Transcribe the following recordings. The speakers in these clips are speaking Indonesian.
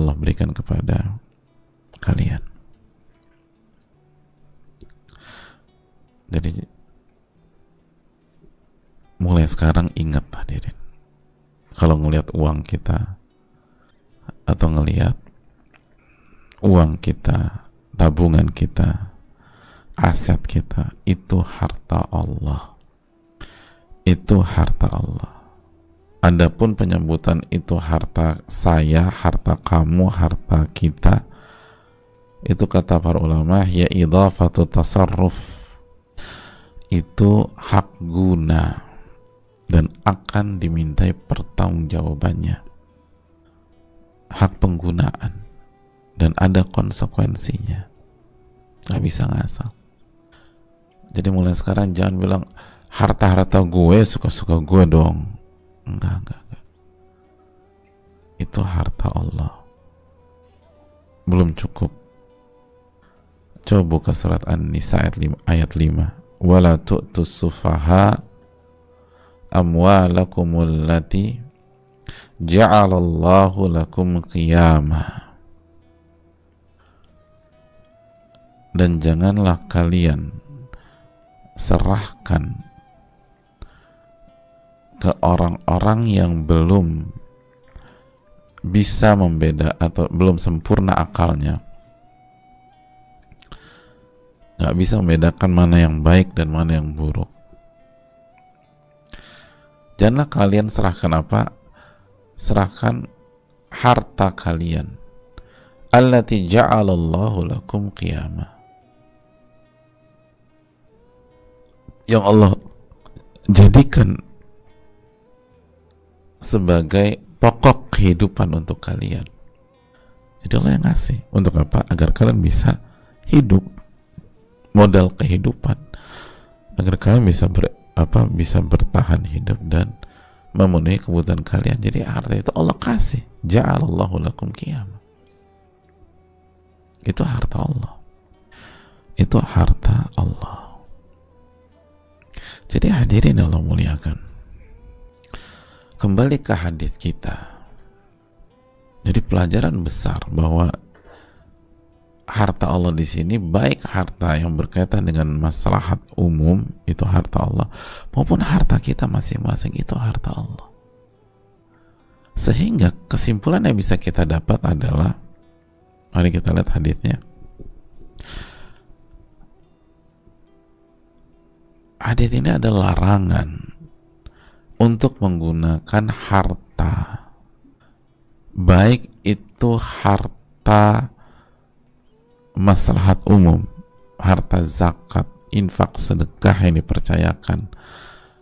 Allah berikan kepada kalian. Jadi mulai sekarang ingat hadirin, kalau ngelihat uang kita atau ngelihat uang kita, tabungan kita, aset kita, itu harta Allah. Itu harta Allah. Adapun penyebutan itu harta saya, harta kamu, harta kita, itu kata para ulama ya idhafatu tasarruf, itu hak guna dan akan dimintai pertanggungjawabannya, hak penggunaan, dan ada konsekuensinya, nggak bisa ngasal. Jadi mulai sekarang jangan bilang harta-harta gue, suka-suka gue dong. Enggak. Itu harta Allah. Belum cukup. Coba buka surat An-Nisa ayat 5. Wala tu'tus sufaha amwalakumul lati ja'alallahu lakum qiyamah. Dan janganlah kalian serahkan ke orang-orang yang belum bisa membeda atau belum sempurna akalnya, nggak bisa membedakan mana yang baik dan mana yang buruk. Janganlah kalian serahkan apa? Serahkan harta kalian, allati ja'alallahu lakum qiyamah, yang Allah jadikan sebagai pokok kehidupan untuk kalian. Jadi Allah yang ngasih. Untuk apa? Agar kalian bisa hidup, modal kehidupan, agar kalian bisa bisa bertahan hidup dan memenuhi kebutuhan kalian. Jadi harta itu Allah kasih. Ja'alallahu lakum qiyamah. Itu harta Allah. Itu harta Allah. Jadi hadirin Allah muliakan, kembali ke hadis kita. Jadi pelajaran besar bahwa harta Allah di sini, baik harta yang berkaitan dengan maslahat umum, itu harta Allah, maupun harta kita masing-masing, itu harta Allah. Sehingga kesimpulan yang bisa kita dapat adalah, mari kita lihat hadisnya. Hadis ini ada larangan untuk menggunakan harta, baik itu harta maslahat umum, harta zakat, infak, sedekah yang dipercayakan,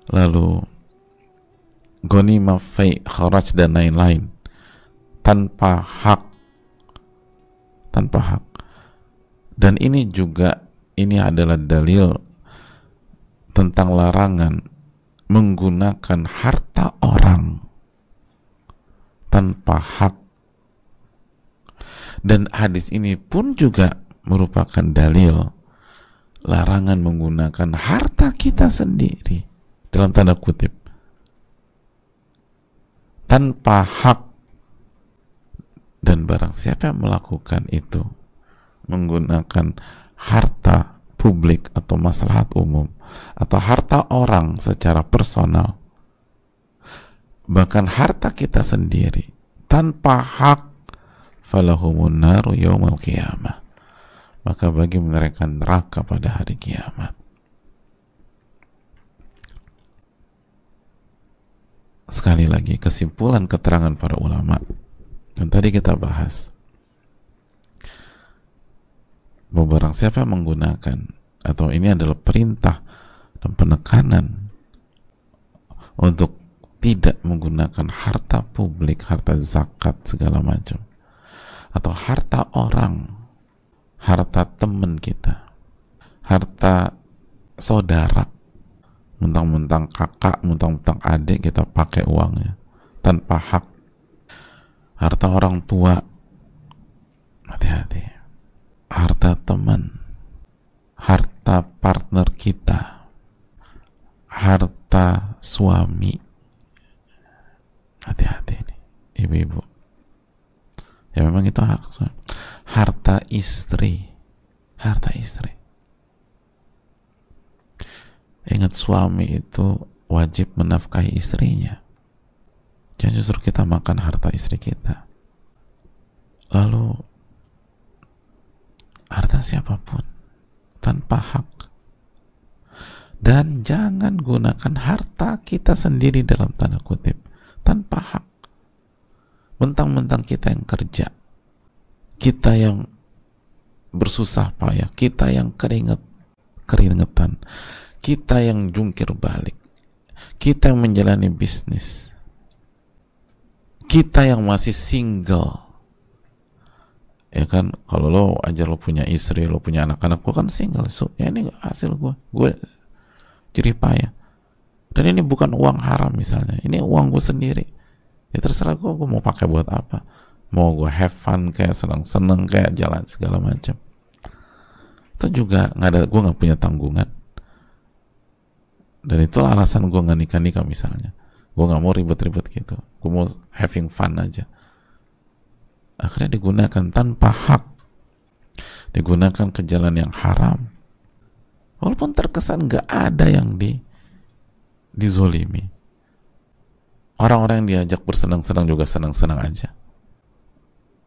lalu ghanimah, fai, kharaj, dan lain-lain, tanpa hak. Dan ini adalah dalil tentang larangan menggunakan harta orang tanpa hak. Dan hadis ini pun juga merupakan dalil larangan menggunakan harta kita sendiri, dalam tanda kutip, tanpa hak. Dan barang siapa yang melakukan itu, menggunakan harta publik atau maslahat umum atau harta orang secara personal, bahkan harta kita sendiri tanpa hak, falahumun naru yaumal qiyamah, maka bagi mereka neraka pada hari kiamat. Sekali lagi, kesimpulan keterangan para ulama yang tadi kita bahas, bahwa barang siapa menggunakan, atau ini adalah perintah dan penekanan untuk tidak menggunakan harta publik, harta zakat segala macam, atau harta orang, harta teman kita, harta saudara, mentang-mentang kakak, mentang-mentang adik kita pakai uangnya tanpa hak, harta orang tua, hati-hati, harta teman, harta partner kita, harta suami, hati-hati nih ibu-ibu, Ya memang itu hak. Harta istri, harta istri. Ingat, suami itu wajib menafkahi istrinya. Jangan justru kita makan harta istri kita. Lalu harta siapapun tanpa hak. Dan jangan gunakan harta kita sendiri dalam tanda kutip tanpa hak. Mentang-mentang kita yang kerja, kita yang bersusah payah, kita yang keringetan, kita yang jungkir balik, kita yang menjalani bisnis, kita yang masih single. Ya kan, kalau lo aja lo punya istri, lo punya anak-anak, gue kan single, so ya ini hasil gue jerih payah. Dan ini bukan uang haram misalnya, ini uang gue sendiri. Ya terserah gue mau pakai buat apa. Mau gue have fun kayak seneng-seneng kayak jalan segala macam. Itu juga nggak ada, gue nggak punya tanggungan. Dan itulah alasan gue nggak nikah misalnya. Gue nggak mau ribet-ribet gitu. Gue mau having fun aja. Akhirnya digunakan tanpa hak, digunakan ke jalan yang haram. Walaupun terkesan nggak ada yang dizolimi. Orang-orang yang diajak bersenang-senang juga senang-senang aja.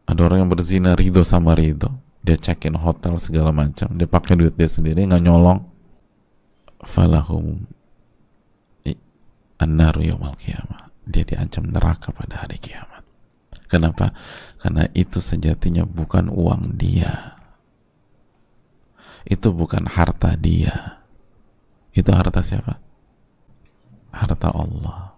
Ada orang yang berzina ridho sama ridho. Dia check-in hotel segala macam. Dia pakai duit dia sendiri, nggak nyolong. Falahum an-naru yaumal qiyamah. Dia diancam neraka pada hari kiamat. Kenapa? Karena itu sejatinya bukan uang dia. Itu bukan harta dia. Itu harta siapa? Harta Allah.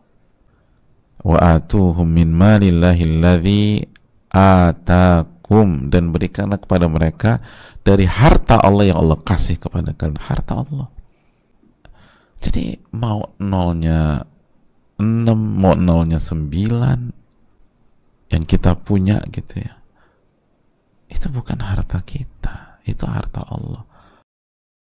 Wa atuhum min malillahi alladzi atakum, dan berikanlah kepada mereka dari harta Allah yang Allah kasih kepada kalian, harta Allah. Jadi mau nolnya 6, mau nolnya 9 yang kita punya gitu ya, itu bukan harta kita, itu harta Allah.